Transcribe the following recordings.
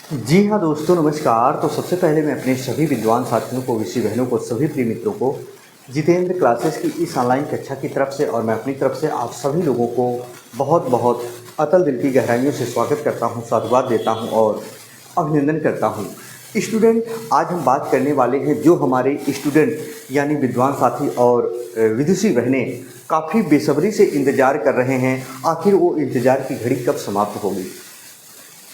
जी हाँ दोस्तों, नमस्कार। तो सबसे पहले मैं अपने सभी विद्वान साथियों को, विषय बहनों को, सभी प्रिय मित्रों को जितेंद्र क्लासेस की इस ऑनलाइन कक्षा की तरफ से और मैं अपनी तरफ से आप सभी लोगों को बहुत बहुत अतल दिल की गहराइयों से स्वागत करता हूँ, साधुवाद देता हूँ और अभिनंदन करता हूँ। स्टूडेंट, आज हम बात करने वाले हैं जो हमारे स्टूडेंट यानी विद्वान साथी और विदुषी बहनें काफ़ी बेसब्री से इंतज़ार कर रहे हैं, आखिर वो इंतज़ार की घड़ी कब समाप्त होगी,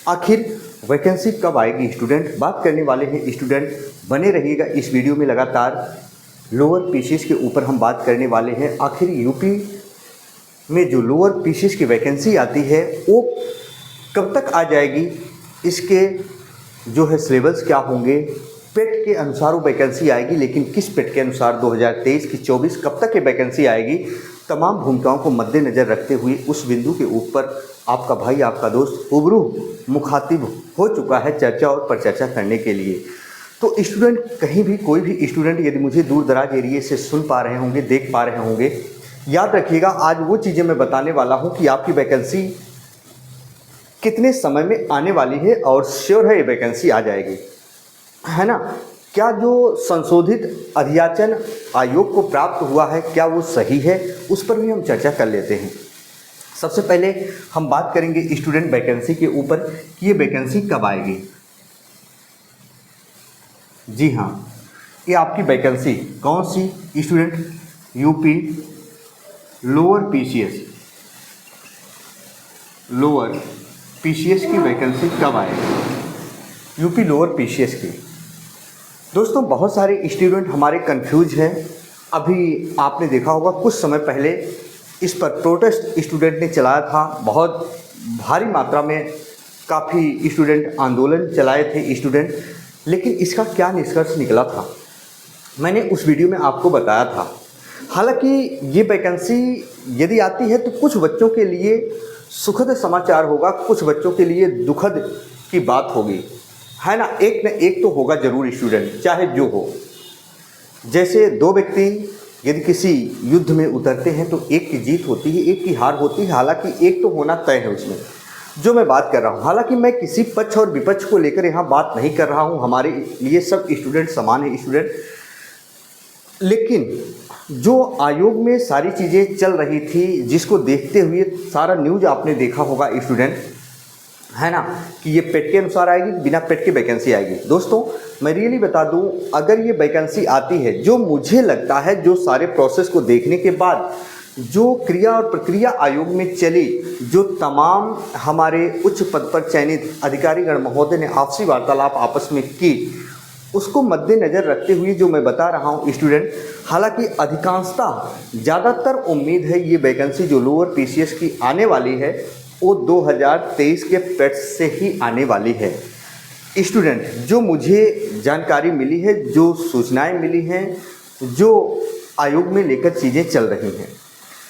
आखिर वैकेंसी कब आएगी। स्टूडेंट, बात करने वाले हैं स्टूडेंट, बने रहिएगा इस वीडियो में। लगातार लोअर पीसीएस के ऊपर हम बात करने वाले हैं। आखिर यूपी में जो लोअर पीसीएस की वैकेंसी आती है वो कब तक आ जाएगी, इसके जो है सिलेबस क्या होंगे, पेट के अनुसार वो वैकेंसी आएगी, लेकिन किस पेट के अनुसार 2023 की 24 कब तक ये वैकेंसी आएगी, तमाम भूमिकाओं को मद्देनज़र रखते हुए उस बिंदु के ऊपर आपका भाई, आपका दोस्त रूबरू मुखातिब हो चुका है चर्चा और परिचर्चा करने के लिए। तो स्टूडेंट, कहीं भी कोई भी स्टूडेंट यदि मुझे दूर दराज एरिए से सुन पा रहे होंगे, देख पा रहे होंगे, याद रखिएगा आज वो चीज़ें मैं बताने वाला हूँ कि आपकी वैकेंसी कितने समय में आने वाली है और श्योर है ये वैकेंसी आ जाएगी, है ना। क्या जो संशोधित अध्याचन आयोग को प्राप्त हुआ है क्या वो सही है, उस पर भी हम चर्चा कर लेते हैं। सबसे पहले हम बात करेंगे स्टूडेंट वैकेंसी के ऊपर कि ये वैकेंसी कब आएगी। जी हाँ, ये आपकी वैकेंसी कौन सी स्टूडेंट, यूपी लोअर पीसीएस की वैकेंसी कब आएगी, यूपी लोअर पीसीएस की। दोस्तों, बहुत सारे स्टूडेंट हमारे कंफ्यूज हैं। अभी आपने देखा होगा कुछ समय पहले इस पर प्रोटेस्ट स्टूडेंट ने चलाया था, बहुत भारी मात्रा में काफ़ी स्टूडेंट आंदोलन चलाए थे स्टूडेंट, लेकिन इसका क्या निष्कर्ष निकला था मैंने उस वीडियो में आपको बताया था। हालांकि ये वैकेंसी यदि आती है तो कुछ बच्चों के लिए सुखद समाचार होगा, कुछ बच्चों के लिए दुखद की बात होगी, है ना। एक न एक तो होगा जरूर स्टूडेंट, चाहे जो हो। जैसे दो व्यक्ति यदि किसी युद्ध में उतरते हैं तो एक की जीत होती है, एक की हार होती है, हालांकि एक तो होना तय है उसमें जो मैं बात कर रहा हूँ। हालांकि मैं किसी पक्ष और विपक्ष को लेकर यहाँ बात नहीं कर रहा हूँ, हमारे लिए सब स्टूडेंट समान है स्टूडेंट। लेकिन जो आयोग में सारी चीज़ें चल रही थी, जिसको देखते हुए सारा न्यूज़ आपने देखा होगा स्टूडेंट, है ना, कि ये पेट के अनुसार आएगी, बिना पेट की वैकेंसी आएगी। दोस्तों, मैं रियली बता दूं, अगर ये वैकेंसी आती है, जो मुझे लगता है, जो सारे प्रोसेस को देखने के बाद जो क्रिया और प्रक्रिया आयोग में चली, जो तमाम हमारे उच्च पद पर चयनित अधिकारीगण महोदय ने आपसी वार्तालाप आपस में की, उसको मद्देनज़र रखते हुए जो मैं बता रहा हूँ स्टूडेंट, हालांकि अधिकांशतः ज़्यादातर उम्मीद है ये वैकेंसी जो लोअर पीसीएस की आने वाली है वो 2023 के पेट से ही आने वाली है स्टूडेंट। जो मुझे जानकारी मिली है, जो सूचनाएं मिली हैं, जो आयोग में लेकर चीज़ें चल रही हैं,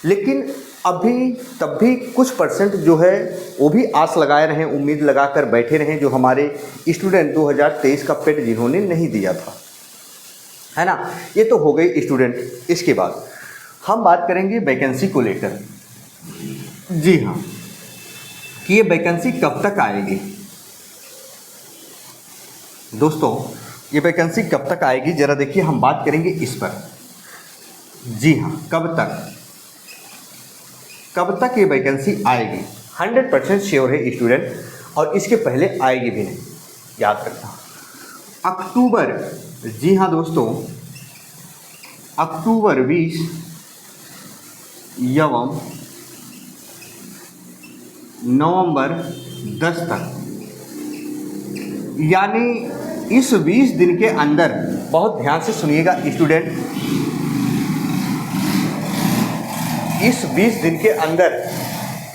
लेकिन अभी तब भी कुछ परसेंट जो है वो भी आस लगाए रहें, उम्मीद लगाकर बैठे रहें, जो हमारे स्टूडेंट 2023 का पेट जिन्होंने नहीं दिया था, है ना। ये तो हो गई स्टूडेंट। इसके बाद हम बात करेंगे वैकेंसी को लेकर। जी हाँ, कि ये वैकेंसी कब तक आएगी। दोस्तों, ये वैकेंसी कब तक आएगी जरा देखिए, हम बात करेंगे इस पर। जी हाँ, कब तक ये वैकेंसी आएगी 100% श्योर है स्टूडेंट, और इसके पहले आएगी भी नहीं, याद रखना। अक्टूबर, जी हाँ दोस्तों, अक्टूबर 20 एवं नवंबर 10 तक, यानी इस 20 दिन के अंदर, बहुत ध्यान से सुनिएगा स्टूडेंट, इस 20 दिन के अंदर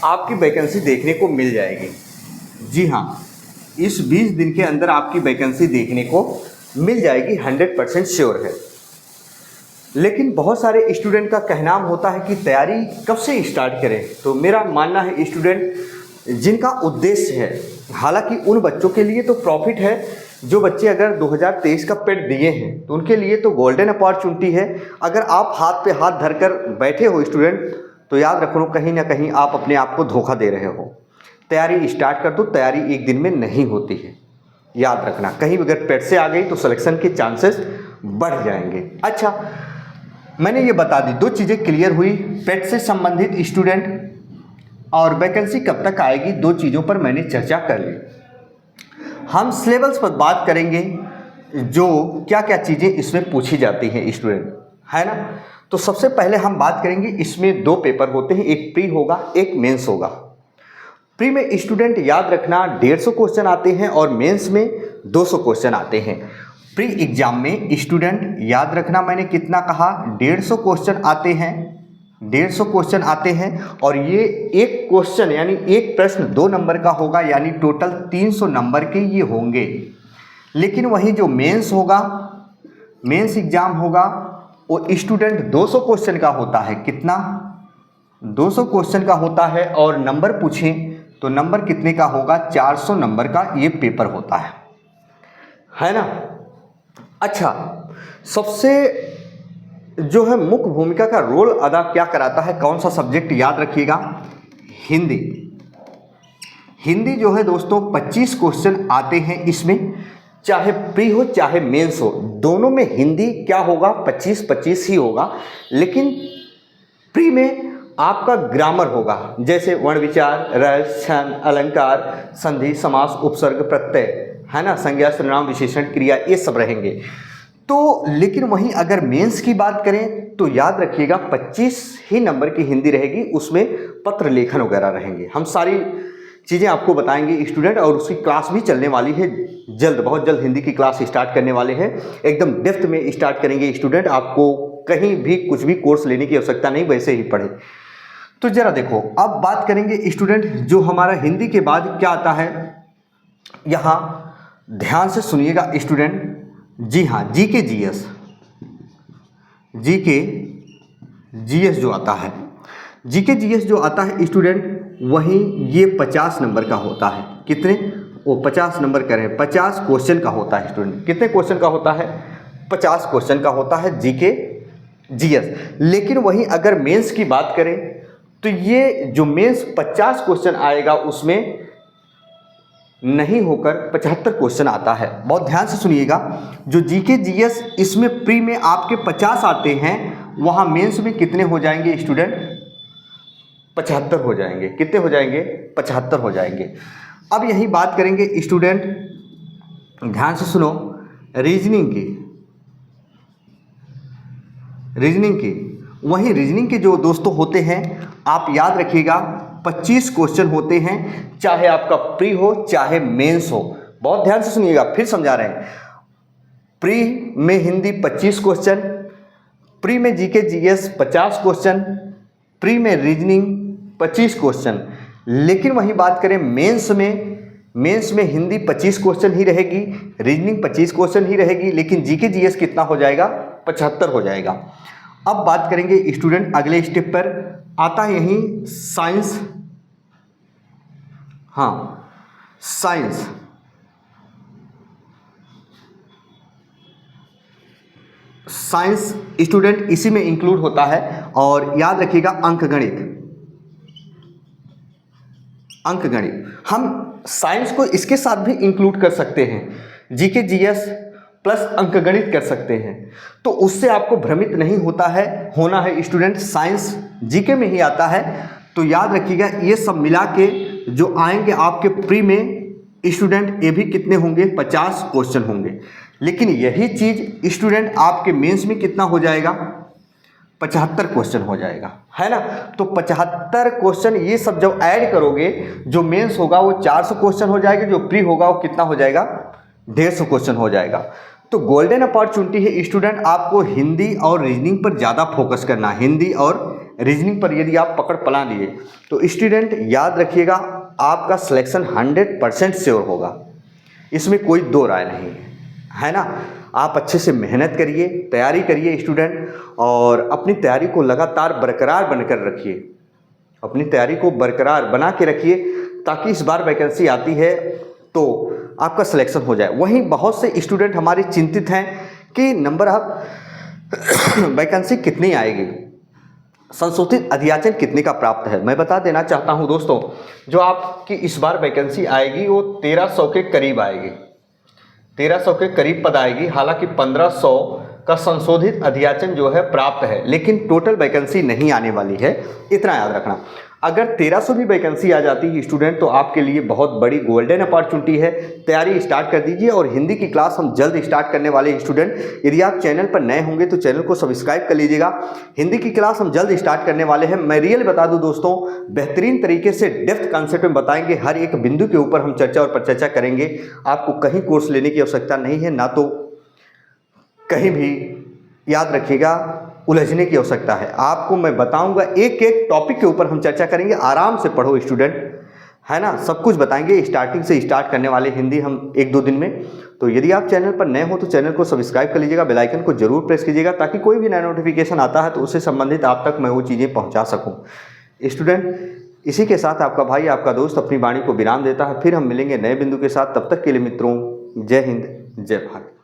आपकी वैकेंसी देखने को मिल जाएगी। जी हाँ, इस 20 दिन के अंदर आपकी वैकेंसी देखने को मिल जाएगी, 100% श्योर है। लेकिन बहुत सारे स्टूडेंट का कहना होता है कि तैयारी कब से स्टार्ट करें। तो मेरा मानना है स्टूडेंट, जिनका उद्देश्य है, हालांकि उन बच्चों के लिए तो प्रॉफिट है, जो बच्चे अगर 2023 का पेट दिए हैं तो उनके लिए तो गोल्डन अपॉर्चुनिटी है। अगर आप हाथ पे हाथ धरकर बैठे हो स्टूडेंट, तो याद रखो कहीं ना कहीं आप अपने आप को धोखा दे रहे हो। तैयारी स्टार्ट कर दो, तैयारी एक दिन में नहीं होती है। याद रखना, कहीं अगर पेट से आ गई तो सिलेक्शन के चांसेस बढ़ जाएंगे। अच्छा, मैंने ये बता दी, दो चीज़ें क्लियर हुई, पेट से संबंधित स्टूडेंट और वैकेंसी कब तक आएगी, दो चीज़ों पर मैंने चर्चा कर ली। हम सिलेबस पर बात करेंगे, जो क्या क्या चीज़ें इसमें पूछी जाती हैं स्टूडेंट, है ना। तो सबसे पहले हम बात करेंगे, इसमें दो पेपर होते हैं, एक प्री होगा एक मेंस होगा। प्री में स्टूडेंट याद रखना 150 क्वेश्चन आते हैं और मेंस में 200 क्वेश्चन आते हैं। प्री एग्जाम में स्टूडेंट याद रखना, मैंने कितना कहा, 150 क्वेश्चन आते हैं, 150 क्वेश्चन आते हैं और ये एक क्वेश्चन यानी एक प्रश्न 2 नंबर का होगा, यानी टोटल 300 नंबर के ये होंगे। लेकिन वही जो मेंस होगा, मेंस एग्जाम होगा, वो स्टूडेंट 200 क्वेश्चन का होता है। कितना? 200 क्वेश्चन का होता है और नंबर पूछें तो नंबर कितने का होगा, 400 नंबर का ये पेपर होता है ना। अच्छा, सबसे जो है मुख्य भूमिका का रोल अदा क्या कराता है, कौन सा सब्जेक्ट, याद रखिएगा, हिंदी। हिंदी जो है दोस्तों 25 क्वेश्चन आते हैं इसमें, चाहे प्री हो चाहे मेंस हो, दोनों में हिंदी क्या होगा, 25-25 ही होगा। लेकिन प्री में आपका ग्रामर होगा, जैसे वर्ण विचार, रस, छंद, अलंकार, संधि, समास, उपसर्ग, प्रत्यय, है ना, संज्ञा, सर्वनाम, विशेषण, क्रिया, ये सब रहेंगे। तो लेकिन वहीं अगर मेंस की बात करें तो याद रखिएगा 25 ही नंबर की हिंदी रहेगी, उसमें पत्र लेखन वगैरह रहेंगे। हम सारी चीज़ें आपको बताएंगे स्टूडेंट, और उसकी क्लास भी चलने वाली है जल्द, बहुत जल्द हिंदी की क्लास स्टार्ट करने वाले हैं, एकदम डेप्थ में स्टार्ट करेंगे स्टूडेंट। आपको कहीं भी कुछ भी कोर्स लेने की आवश्यकता नहीं, वैसे ही पढ़े। तो जरा देखो, अब बात करेंगे स्टूडेंट, जो हमारा हिंदी के बाद क्या आता है, यहाँ ध्यान से सुनिएगा स्टूडेंट। जी हाँ, जीके जीएस, जीके जीएस जो आता है, जीके जीएस जो आता है स्टूडेंट, वहीं ये 50 नंबर का होता है। कितने? वो 50 नंबर करें, 50 क्वेश्चन का होता है स्टूडेंट। कितने क्वेश्चन का होता है? 50 क्वेश्चन का होता है जीके जीएस। लेकिन वहीं अगर मेंस की बात करें तो ये जो मेंस 50 क्वेश्चन आएगा उसमें नहीं होकर 75 क्वेश्चन आता है। बहुत ध्यान से सुनिएगा, जो जीके जीएस इसमें प्री में आपके 50 आते हैं, वहाँ मेंस में कितने हो जाएंगे स्टूडेंट? 75 हो जाएंगे। कितने हो जाएंगे? 75 हो जाएंगे। अब यही बात करेंगे स्टूडेंट, ध्यान से सुनो, रीजनिंग की। वहीं रीजनिंग के जो दोस्तों होते हैं, आप याद रखिएगा 25 क्वेश्चन होते हैं, चाहे आपका प्री हो चाहे मेंस हो। बहुत ध्यान से सुनिएगा, फिर समझा रहे हैं। प्री में हिंदी 25 क्वेश्चन, प्री में जीके जीएस 50 क्वेश्चन, प्री में रीजनिंग 25 क्वेश्चन। लेकिन वही बात करें मेंस में हिंदी 25 क्वेश्चन ही रहेगी, रीजनिंग 25 क्वेश्चन ही रहेगी, लेकिन जीके जीएस कितना हो जाएगा? 75 हो जाएगा। अब बात करेंगे स्टूडेंट अगले स्टेप पर, आता है यहीं साइंस। हाँ, साइंस। साइंस स्टूडेंट इसी में इंक्लूड होता है। और याद रखिएगा अंकगणित। हम साइंस को इसके साथ भी इंक्लूड कर सकते हैं, जीके जीएस प्लस अंकगणित कर सकते हैं। तो उससे आपको भ्रमित नहीं होना है स्टूडेंट, साइंस जीके में ही आता है। तो याद रखिएगा ये सब मिला के जो आएंगे आपके प्री में स्टूडेंट, ये भी कितने होंगे? 50 क्वेश्चन होंगे। लेकिन यही चीज़ स्टूडेंट आपके मेंस में कितना हो जाएगा? 75 क्वेश्चन हो जाएगा, है ना। तो 75 क्वेश्चन ये सब जब ऐड करोगे, जो मेंस होगा वो 400 क्वेश्चन हो जाएगा, जो प्री होगा वो कितना हो जाएगा? 150 क्वेश्चन हो जाएगा। तो गोल्डन अपॉर्चुनिटी है स्टूडेंट, आपको हिंदी और रीजनिंग पर ज़्यादा फोकस करना। हिंदी और रीजनिंग पर यदि आप पकड़ पला लिए तो स्टूडेंट याद रखिएगा आपका सिलेक्शन 100% श्योर होगा, इसमें कोई दो राय नहीं है ना। आप अच्छे से मेहनत करिए, तैयारी करिए स्टूडेंट, और अपनी तैयारी को लगातार बरकरार बनकर रखिए, अपनी तैयारी को बरकरार बना के रखिए, ताकि इस बार वैकेंसी आती है तो आपका सिलेक्शन हो जाए। वहीं बहुत से स्टूडेंट हमारे चिंतित हैं कि नंबर ऑफ वैकेंसी कितनी आएगी, संशोधित अध्याचन कितने का प्राप्त है। मैं बता देना चाहता हूं दोस्तों, जो आपकी इस बार वैकेंसी आएगी वो 1300 के करीब आएगी, 1300 के करीब पद आएगी। हालांकि 1500 का संशोधित अध्याचन जो है प्राप्त है, लेकिन टोटल वैकेंसी नहीं आने वाली है, इतना याद रखना। अगर 1300 भी वैकेंसी आ जाती है स्टूडेंट, तो आपके लिए बहुत बड़ी गोल्डन अपॉर्चुनिटी है। तैयारी स्टार्ट कर दीजिए और हिंदी की क्लास हम जल्द स्टार्ट करने वाले हैं स्टूडेंट। यदि आप चैनल पर नए होंगे तो चैनल को सब्सक्राइब कर लीजिएगा। हिंदी की क्लास हम जल्द स्टार्ट करने वाले हैं। मैं रियल बता दूं दोस्तों, बेहतरीन तरीके से डेप्थ कॉन्सेप्ट में बताएंगे। हर एक बिंदु के ऊपर हम चर्चा और परिचर्चा करेंगे। आपको कहीं कोर्स लेने की आवश्यकता नहीं है, ना तो कहीं भी याद रखिएगा उलझने की आवश्यकता है। आपको मैं बताऊंगा, एक एक टॉपिक के ऊपर हम चर्चा करेंगे। आराम से पढ़ो स्टूडेंट, है ना, सब कुछ बताएंगे। स्टार्टिंग से स्टार्ट करने वाले हिंदी हम 1-2 दिन में। तो यदि आप चैनल पर नए हो तो चैनल को सब्सक्राइब कर लीजिएगा, बेल आइकन को जरूर प्रेस कीजिएगा, ताकि कोई भी नया नोटिफिकेशन आता है तो उससे संबंधित आप तक मैं वो चीज़ें पहुँचा सकूँ। स्टूडेंट, इसी के साथ आपका भाई, आपका दोस्त अपनी वाणी को विराम देता है। फिर हम मिलेंगे नए बिंदु के साथ। तब तक के लिए मित्रों, जय हिंद, जय भारत।